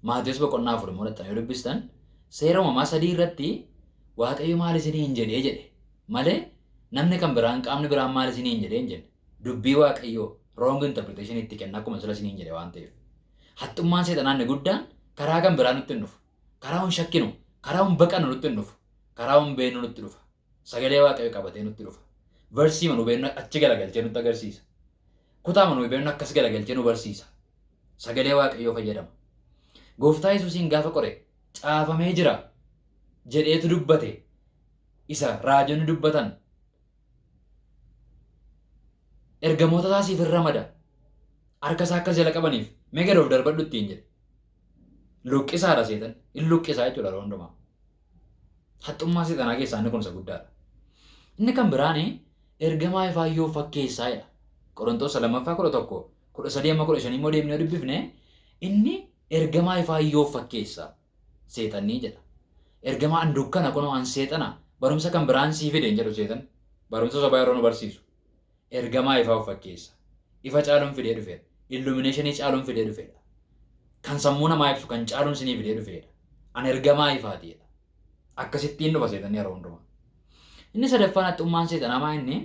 Speaker 1: Maatiyos boqonnaa 4 immoo dhattanii dubbistan, seera uumamaa 3 irratti Waaqayyo maal isiniin jedhee jedhe malee namni kan biraan qaamni biraan maal isiniin jedhee hin jenne. Dubbii Waaqayyoo wrong interpretation itti kenna akkuma sila isiniin jedhe waan ta'eef. Haxxummaan seexanaa inni guddaan karaa kan biraa nutti hin dhufu. Karaa hin shakkinu, karaa hin baqannu nutti hin dhufu. Karaa hin beeknu nutti dhufa. Sagalee Waaqayyoo qabatee nutti dhufa. Versii manuu beeknu achi galagalchee nutti agarsiisa. Kutaa manuu beeknu akkas galagalchee nu barsiisa. Sagalee Waaqayyoo fayyadama. Gooftaa Yesuusiin gaafa qore caafamee jira jedheetu dubbate isa raajonni dubbatan. Ergamoota isaa siif hin ramada. Harka isaa akkas jala qabaniif mee gad of darbadhu ittiin jedhe. Luqqisaadha seexan. Inni luqqisaa jechuudha yeroo hundumaa. Haxxummaa seexanaa keessaa inni kun isa guddaadha. Inni kan biraan ergamaa Ifaayyoo fakkeessaa jedha. Qorontos 2:11, 13:15 immoo deemnee dubbifne inni ergamaa Ifaayyoo fakkeessaa seexannii jedha. Ergamaa dukkana kunoo an seexana barumsa kan biraan sii fideen jedhu seexan. Barumsa sobaa yeroo nu barsiisu. Ergamaa ifaa fakkeessa. Ifa caaluun fidee dhufeedha. Illumineeshinii caaluun fidee dhufeedha. Kan sammuu namaa ibsu kan caaluun sinii fidee dhufeedha. An ergamaa ifaatiidha. Akkasittiin dhufa seexanni yeroo hundumaa. Inni sadaffaan haxxummaan seexanaa maa inni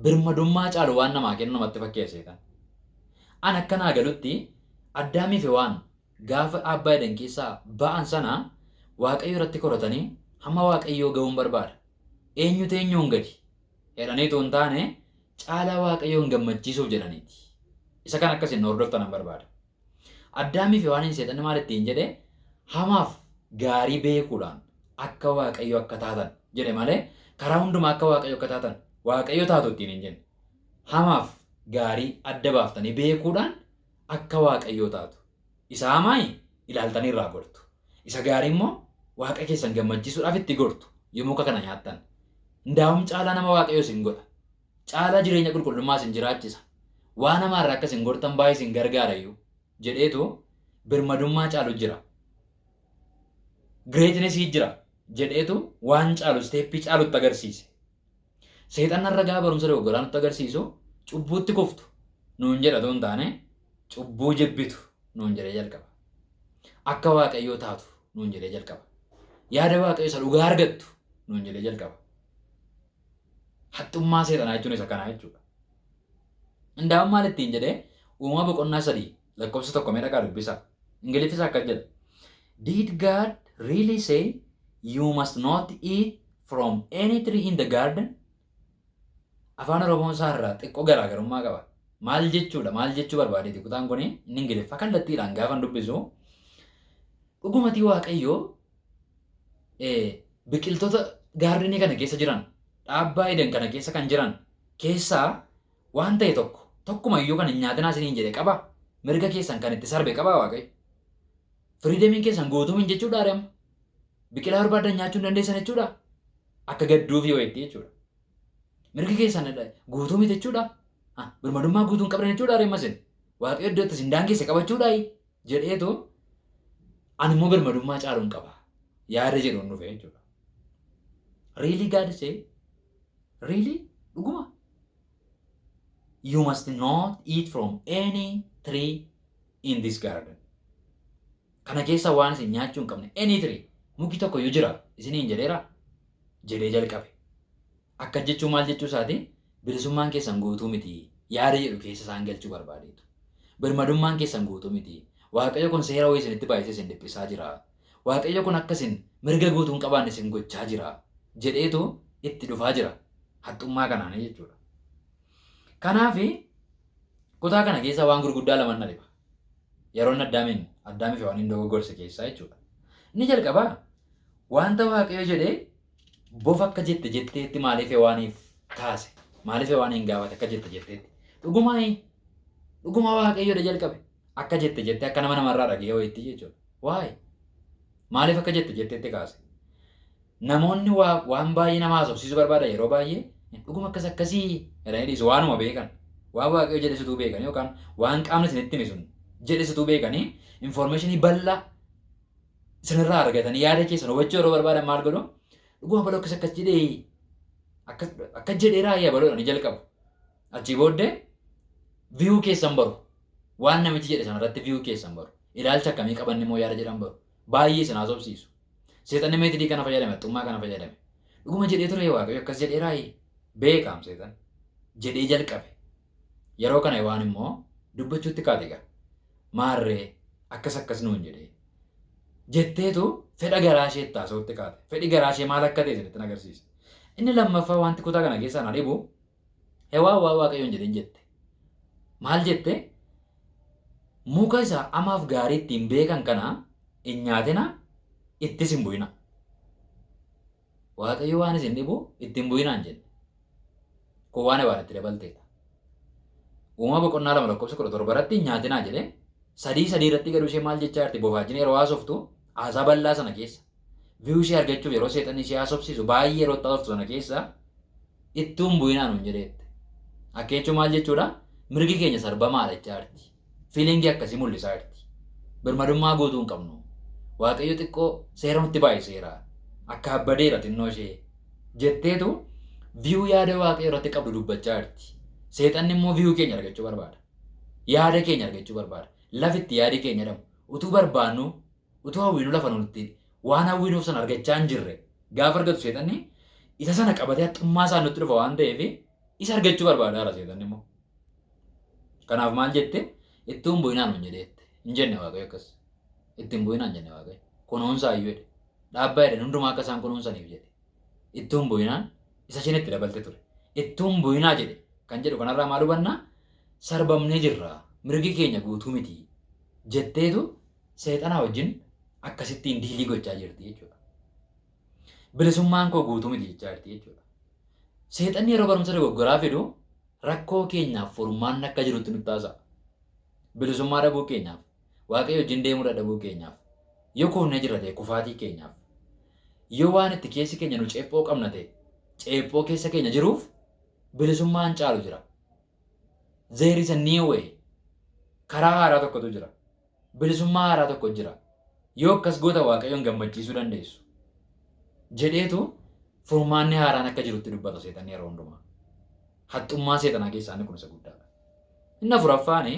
Speaker 1: birmadummaa caalu waan namaa kennu namatti fakkeessa seexan. An akkanaa galutti Addaamiif waan gaafa abbaa Eden keessaa ba'an sana waaqayyo irratti koratanii hamma waaqayyoo ga'uun barbaada. Eenyutu eenyuun gadi jedhaniitu hin taane caalaa waaqayyoon gammachiisuuf jedhaniiti. Isa kan akkasiin hordoftan barbaada. Addaamii fi Hewaaniin seexanni maal ittiin jedhe hamaaf gaarii beekuudhaan akka waaqayyo akka taatan jedhe malee karaa hundumaa akka waaqayyo akka taatan waaqayyo taatu ittiin hin jenne. Hamaaf gaarii adda baaftanii beekuudhaan akka waaqayyo taatu. Isa hamaa ilaaltanii irraa gortu. Isa gaarii immoo waaqa keessan gammachiisuudhaaf itti gortu yommuu kana nyaattan. Ndaa'um caalaa nama waaqayyo isin godha. Caalaa jireenya qulqullummaa isin jiraachisa. Waan hamaarraa akka isin gortan baay'ee isin gargaarayyuu jedheetu birmadummaa caalu jira. Greatness jira jedheetu waan caalu steeppii caalutti agarsiise. Seexanni ragaa barumsa dogoggoraa nutti agarsiisu cubbuutti kuftu nuun jedhatu hin taane cubbuu jibbitu nuun jedhee jalqaba. Akka waaqayyoo taatu nuun jedhee jalqaba. Yaada waaqayyo isa dhugaa argattu nuun jedhee jalqaba. Haxxummaa seexanaa jechuun isa kanaa jechuudha. Ndaa'um maal ittiin jedhee uumama boqonnaa 3 lakkoofsa 1 mee dhaqaa dubbisa. Ingiliffisa akka jedha. Did God really say you must not eat from any tree in the garden? Afaan Oromoon isaa irraa xiqqoo garaagarummaa qaba. Maal jechuudha? Maal jechuu barbaadeeti kutaan kun inni Ingiliffa kallattiidhaan gaafan dubbisu dhugumatii waaqayyoo biqiltoota gaardenii kana keessa jiran dhaabbaa Eden kana keessa kan jiran keessaa waan ta'e tokkumayyuu kan hin nyaatinaa isiniin jedhe qaba. Mirga keessan kan itti sarbe qaba waaqayyo. Firiidemiin keessan guutumin jechuudha reema. Biqilaa barbaadan nyaachuu hin dandeessan jechuudha. Akka gadduu fi wayiitti jechuudha. Mirga keessan guutuu miti jechuudha. Birmadummaa guutuun qabdan jechuudha reema isin. Waaqayyo iddoo itti isin daangeesse qabachuudha jedheetu ani immoo birmadummaa caaluun qaba. Yaada jedhuun dhufe jechuudha. Really God say? Really? Dhuguma? You must not eat from any tree in this garden. Kana keessa waan isin nyaachuu hin qabne any tree muki tokko yoo jira isiniin jedheera jedhee jalqabe. Akka jechuun maal jechuu isaati bilisummaan keessan guutuu miti yaada jedhu keessa isaan galchuu barbaadeetu. Birmadummaan keessan guutuu miti. Waaqayyo kun seera wayii isinitti baay'isee isin dhiphisaa jira. Waaqayyo kun akkasin mirga guutuu hin qabaanne isin gochaa jira jedheetu itti dhufaa jira. Haxxummaa kanaan jechuudha. Kanaaf kutaa kana keessa waan gurguddaa lama na dhiba. Yeroon Addaamii fi Hewaaniin dogoggorse keessaa jechuudha. Inni jalqabaa wanta waaqayyo jedhee bofa akka jetteetti maaliif Hewaaniif kaase? Maaliif Hewaaniin gaafate akka jetteetti? Dhuguma waaqayyoodha jalqabe. Akka jettee akka nama namarraa dhagee wayiitti jechuudha. Waa'ee maaliif akka jetteetti kaase? Namoonni waan baay'ee nama haasofsiisuu barbaada yeroo baay'ee dhuguma akkasii jedhanii dhiisu waanuma beekan. Waan waaqayyo jedhesituu beekan yookaan waan qaamni isinitti himi sun jedhesituu beekanii informationii bal'aa isinirraa argatanii yaada keessan hubachuu yeroo barbaadan maal godhu dhuguma bal'oo akkas jedhee akka jedhee raayyaa bal'oodhaan jalqabu. Achii booddee viyuu keessan baru waan namichi jedhe sanarratti viyuu keessan baru ilaalcha akkamii qabanni immoo yaada jedhan baru baay'ee isin haasofsiisu. Seexanni meetidii kana fayyadame haxxummaa kana fayyadame. Dhuguma jedhee ture waaqayyo akkas jedhee raayee beekaam seexan jedhee jalqabe. Yeroo kana waan immoo dubbachuutti kaate egaa maarree akkas nuun jedhee jetteetu fedha garaa ishee itti haasa'utti kaate. Fedhi garaa ishee maal akka ta'e isinitti agarsiisa. Inni lammaffaa wanti kutaa kana keessaa na dhibu Hewaan waa waaqayyoon jedheen jette. Maal jette? Muka isaa amaaf gaarii ittiin beekan kana hin nyaatina ittis hin bu'ina. Waaqayyo waan isin dhibu ittiin bu'inaan jenne. Kun waan Hewaan itti dabalteedha. Uumama boqonnaa 2:17 irratti hin nyaatinaa jedhee sadii irratti garuu ishee maal jechaa jirti bofaajjin yeroo haasoftu haasaa bal'aa sana keessa viyuu ishee argachuuf yeroo seexanni ishee haasofsiisu baay'ee yeroo haasoftu sana keessa ittuun bu'inaan hin jedheetti. Akka jechuun maal jechuudha? Mirgi keenya sarbamaadha jechaa jirti. Fiilingii akkasii mul'isaa jirti. Birmadummaa guutuu hin qabnu. Waaqayyo xiqqoo seera nutti baay'iseera. Akka abbadeera xinnoo ishee jetteetu viyuu yaada waaqayyo irratti qabdu dubbachaa jirti. Seexanni immoo viyuu keenya argachuu barbaada. Yaada keenya argachuu barbaada. Lafitti yaadi keenya dhabu. Utuu barbaannu, utuu hawwiinu lafa nutti waan hawwiinuuf sana argachaa hin jirre gaafa argatu seexanni isa sana qabatee haxxummaa isaa nutti dhufa waan ta'eef isa argachuu barbaadaara seexanni immoo. Kanaaf maal jette? Ittuun bu'inaan hin jedheette. Hin jenne waaqayyo akkas. Ittiin bu'inaan jenne waaqayyo. Kunuunsaa iyyuu jedhe. Dhaabbaa jedhan hundumaa akka isaan kunuunsaniif jedhe. Ittuun bu'inaan isa shinitti dabalte ture. Ittuun bu'inaa jedhe kan jedhu kanarraa maal hubannaa? Sarbamnee jirra. Mirgi keenya guutuu miti jetteetu seexanaa wajjin akkasittiin diilii gochaa jirti jechuudha. Bilisummaan koo guutuu miti jechaa jirti jechuudha. Seexanni yeroo barumsa dogoggoraa fidu rakkoo keenyaaf furmaanni akka jirutti nutti haasa'a. Bilisummaa dhabuu keenyaaf, waaqayyo wajjin deemuu dadhabuu keenyaaf, yoo koonnee jirra ta'e kufaatii keenyaaf, yoo waan itti keessi keenya nu ceephoo qabna ta'e ceephoo keessa keenya jiruuf bilisummaan caalu jira. There is a new way. Karaa haaraa tokkotu jira. Bilisummaa haaraa tokko jira. Yoo akkas goota waaqayyoon gammachiisuu dandeessu jedheetu furmaanni haaraan akka jirutti dubbata seexanni yeroo hundumaa. Haxxummaa seexanaa keessaa inni kun isa guddaadha. Inni afuraffaani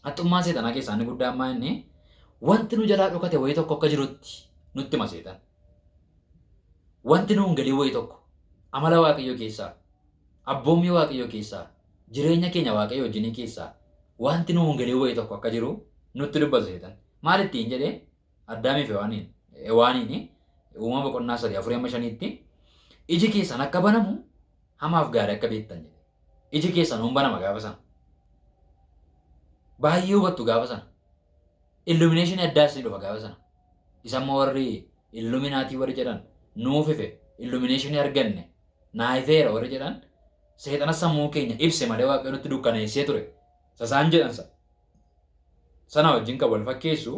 Speaker 1: haxxummaa seexanaa keessaa inni guddaa ammaa inni wanti nu jalaa dhokate wayii tokko akka jirutti nutti hima seexan. Wanti nuun galii wayii tokko amala waaqayyoo keessaa, abboommii waaqayyoo keessaa, jireenya keenya waaqayyo wajjinii keessaa wanti nuun galii wayii tokko akka jiru nutti dubbata seexan. Maal ittiin jedhee Addaamii fi Hewaaniin uumama boqonnaa 3:4-5tti iji keessan akka banamu hamaaf gaarii akka beektan jedhe. Iji keessan hin banama gaafa sana. Baay'ee hubattu gaafa sana. Illumination addaas ni dhufa gaafa sana. Isammoo warri illuminaatii warri jedhan nuuf ife illumination arganne naayifeera warri jedhan seexana sammuu keenya ibse malee waaqayyo nutti dukkaneessee ture. Sasaan jedhan sana wajjin kan wal fakkeessu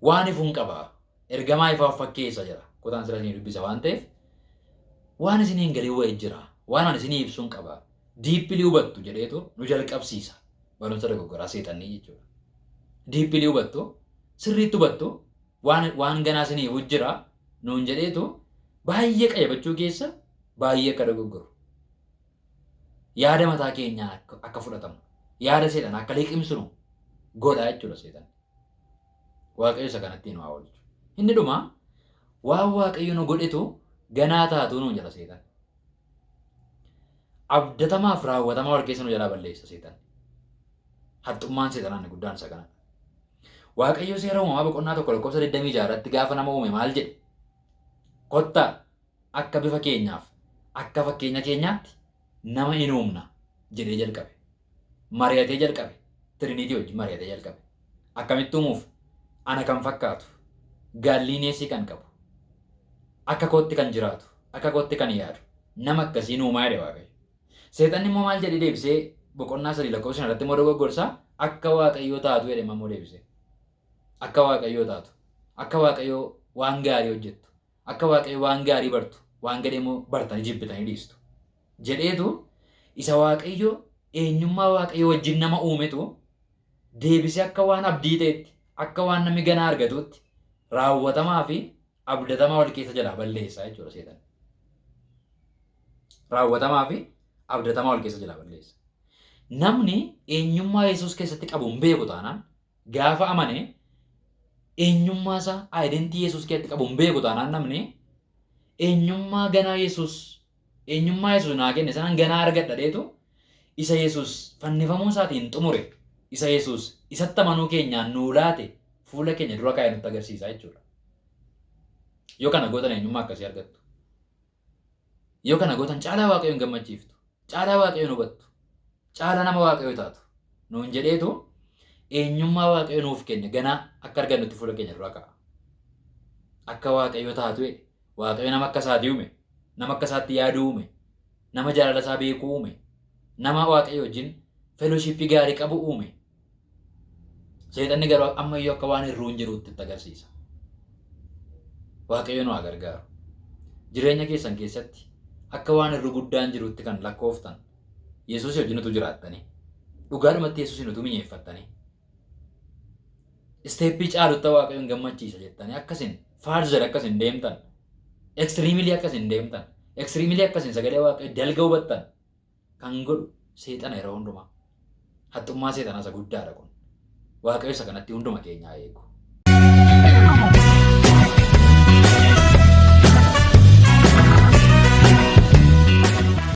Speaker 1: waan ifuun qaba. Ergamaa ifaaf fakkeessa jira. Kutaan sira isinii dubbisa waan ta'eef waan isiniin galii wayii jira. Waan ani isinii ibsuun qaba. Diippilii hubattu jedheetu nu jalqabsiisa. Barumsa dogoggoraa seexannii jechuudha. Diippilii hubattu, sirriitti hubattu, waan ganaa isinii hojjira nuun jedheetu baay'ee qayyabachuu keessa baay'ee akka dogoggoru. Yaada mataa keenyaa akka fudhatamu, yaada seexanaa akka liqimsinu godha jechuudha seexanni. Waaqayyo isa kanatti nu haa oolchu. Inni dhuma waan waaqayyo nu godhetu ganaa taatu nuun jala seexan. Abdatamaaf raawwatamaa wal keessa nu jalaa balleessa seexan. Haxxummaan seexanaa inni guddaan isa kanadha. Waaqayyo seera uumamaa boqonnaa 1:26 gaafa nama uume maal jedhe? Kottaa akka bifa keenyaaf, akka fakkeenya keenyaatti nama in uumna jedhee jalqabe. Mari'atee jalqabe. Tiriiniitii wajjin mari'atee jalqabe. Akkamitti uumuuf? Ana kan fakkaatu, gaalliineesii kan qabu, akka kootti kan jiraatu, akka kootti kan yaadu, nama akkasiin uumaa jedhe waaqayyo. Seexanni immoo maal jedhee deebisee boqonnaa 3:5 immoo dogoggorsaa akka waaqayyoo taatu jedhe immoo deebisee. Akka waaqayyoo taatu, akka waaqayyoo waan gaarii hojjettu, akka waaqayyoo waan gaarii bartu, waan gadhee immoo bartanii jibbitanii dhiistu jedheetu isa waaqayyoo eenyummaa waaqayyoo wajjin nama uumetu deebisee akka waan abdii ta'etti, akka waan namni ganaa argatutti raawwatamaa fi abdatamaa wal keessa jalaa balleessaa jechuudha seexanni. Raawwatamaa fi abdatamaa wal keessa jalaa balleessa. Namni eenyummaa Yesuus keessatti qabu hin beeku taanaan gaafa amane eenyummaa isaa aayidentii Yesuus keessatti qabu hin beeku taanaan namni eenyummaa ganaa Yesuus naa kenne sanaan ganaa argadha dheetu isa Yesuus fannifamuu isaatiin xumure isa Yesuus isatti amanuu keenyaan nuu laate fuula keenya dura kaa'ee nutti agarsiisa jechuudha. Yoo kana gootan eenyummaa akkasii argattu. Yoo kana gootan caalaa waaqayyoon gammachiiftu, caalaa waaqayyoon hubattu, caalaa nama waaqayyoo taatu nuun jedheetu eenyummaa waaqayyo nuuf kenne ganaa akka argannutti fuula keenya dura kaa'a. Akka waaqayyo taatu waaqayyo nama akka isaatti uume, nama akka isaatti yaadu uume, nama jaalala isaa beekuu uume, nama waaqayyo wajjin fellowshippii gaarii qabu uume. Seexanni garuu ammayyuu akka waan hir'uu hin jirutti itti agarsiisa. Waaqayyo nu haa gargaaru. Jireenya keessan keessatti akka waan hir'uu guddaan jirutti kan lakkooftan Yesuus wajjin utuu jiraattanii dhugaadhumatti Yesuusin utuu mi'eeffattanii isteeppii caalutti waaqayyoon gammachiisa jettanii akkasin faarzar akkasin deemtan ekstiriimilii akkasin deemtan ekstiriimilii akkasin sagalee waaqayyo dalga hubattan kan godhu seexana yeroo hundumaa. Haxxummaa seexanaa isa guddaadha kun. Waaqayyo isa kanatti hunduma keenyaa eegu.